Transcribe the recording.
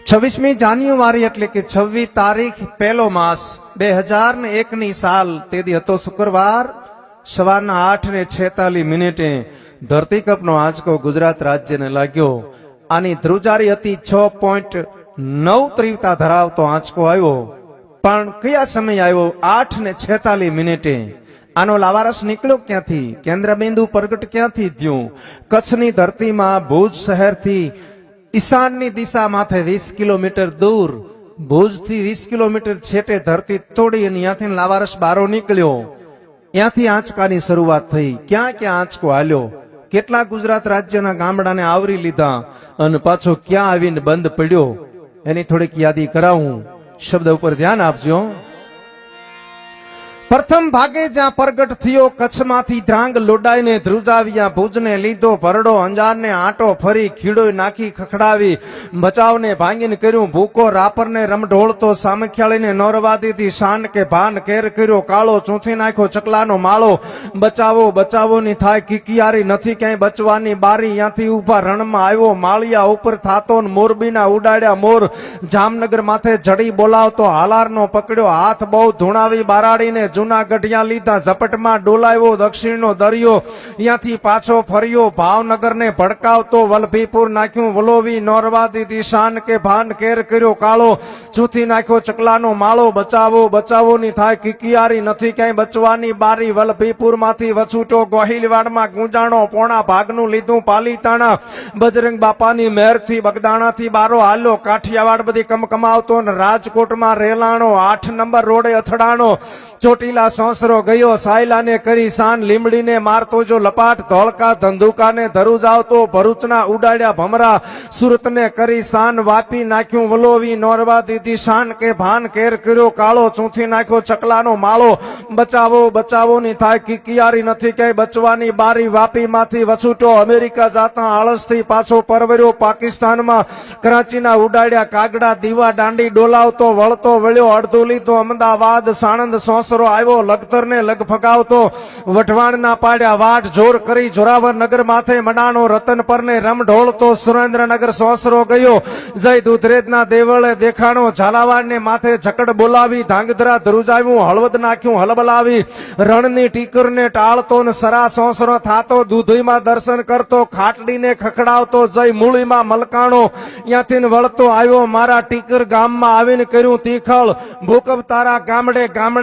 26મી જાન્યુઆરી એટલે કે 26 તારીખ પહેલો માસ 2001ની સાલ તેદી હતો શુક્રવાર સવારના 8:46 ધરતીકંપનો આંચકો ગુજરાત રાજ્યને લાગ્યો। આની ધ્રુજારી હતી 6.9 તીવ્રતા ધરાવતો આંચકો આવ્યો, પણ કયા સમય આવ્યો? 8:46। આનો લાવારસ નીકળ્યો ક્યાંથી? કેન્દ્રબિંદુ પ્રગટ ક્યાંથી થયું? કચ્છની ધરતીમાં ભુજ શહેરથી ઈશાનની દિશા માથે 20 કિલોમીટર દૂર, ભુજથી 20 કિલોમીટર છેટે ધરતી તોડી અને ત્યાંથી લાવારસ બારો નીકળ્યો। ત્યાંથી આંચકાની શરૂઆત થઈ। ક્યાં ક્યાં આંચકો હાલ્યો, કેટલા ગુજરાત રાજ્યના ગામડાને આવરી લીધા અને પાછો ક્યાં આવીને બંધ પડ્યો, એની થોડીક યાદી કરાવું। શબ્દ ઉપર ધ્યાન આપજો। પ્રથમ ભાગે જ્યાં પ્રગટ થયો કચ્છમાંથી ધ્રાંગ લોડાઈને ધ્રુજાવ્યા, ભુજને લીધો ભરડો, અંજારને આંટો ફરી ખીડો નાખી ખખડાવી, બચાવને ભાંગીને કર્યું ભૂકો, રાપરને રમઢોળતો, સામખિયાળીને નોરવા દીધી, શાન કે ભાન કેર કર્યો કાળો, ચૂંથી નાખ્યો ચકલાનો માળો, બચાવો બચાવોની થાય કિકિયારી, નથી ક્યાંય બચવાની બારી, ત્યાંથી ઉભા રણમાં આવ્યો માળિયા ઉપર થાતો, મોરબીના ઉડાડ્યા મોર, જામનગર માથે જડી બોલાવતો, હાલારનો પકડ્યો હાથ બહુ ધૂણાવી બારાડીને, જૂનાગઢિયા લીધા ઝપટમાં ડોલાવ્યો, દક્ષિણનો દરિયો ત્યાંથી પાછો ફર્યો, ભાવનગરને ભડકાવતો, વલભીપુર નાખ્યું વલોવી, નોરવા દીધી શાન કે ભાન કેર કર્યો કાળો, ચૂથી નાખ્યો ચકલાનો માળો, બચાવો બચાવોની થાય કિકિયારી, નથી ક્યાંય બચવાની બારી, વલભીપુર માંથી વછૂટો, ગોહિલવાડમાં ગુંજાણો, પોણા ભાગનું લીધું પાલીતાણા, બજરંગ બાપાની મહેરથી બગદાણાથી બારો હાલ્યો, કાઠિયાવાડ બધી કમકમાવતો, રાજકોટમાં રેલાણો, 8 નંબર રોડે અથડાણો, ચોટીલા સોસરો ગયો, સાયલાને કરી શાન, લીમડીને મારતો જો લપાટ, ધોળકા ધંધુકાને ધરુજ આવતો, ભરૂચના ઉડાડ્યા ભમરા, સુરતને કરી શાન, વાપી નાખ્યું વલોવી, નોરવા દીધી શાન કે ભાન કેર કર્યો કાળો, ચૂંથી નાખ્યો ચકલાનો માળો, બચાવો બચાવોની થાય કિકિયારી, નથી ક્યાંય બચવાની બારી, વાપી માંથી વછૂટો, અમેરિકા જાતા આળસથી પાછો પરવર્યો, પાકિસ્તાનમાં કરાચીના ઉડાડ્યા કાગડા, દીવા દાંડી ડોલાવતો, વળતો વળ્યો, અડધું લીધો અમદાવાદ, સાણંદ આવ્યો, લખતરને લગ ફગાવતો, વઢવાણના પાડ્યા વાટ, જોર કરી જોરાવર નગર માથે મડાણો, રતનપરને રમ ઢોળતો, સુરેન્દ્રનગર સોસરો ગયો, જય દુધરેજના દેવળે દેખાણો, ઝાલાવાડને માથે ઝકડ બોલાવી, ધાંગધ્રા ધ્રુજાવ્યું, હળવદ નાખ્યું હલબલાવી, રણની ટીકરને ટાળતો ને સરા સોસરો થાતો, દૂધઈમાં દર્શન કરતો, ખાટડીને ખખડાવતો, જય મૂળીમાં મલકાણો, ત્યાંથી વળતો આવ્યો, મારા ટીકર ગામમાં આવીને કર્યું તીખળ, ભૂકંપ તારા ગામડે ગામડે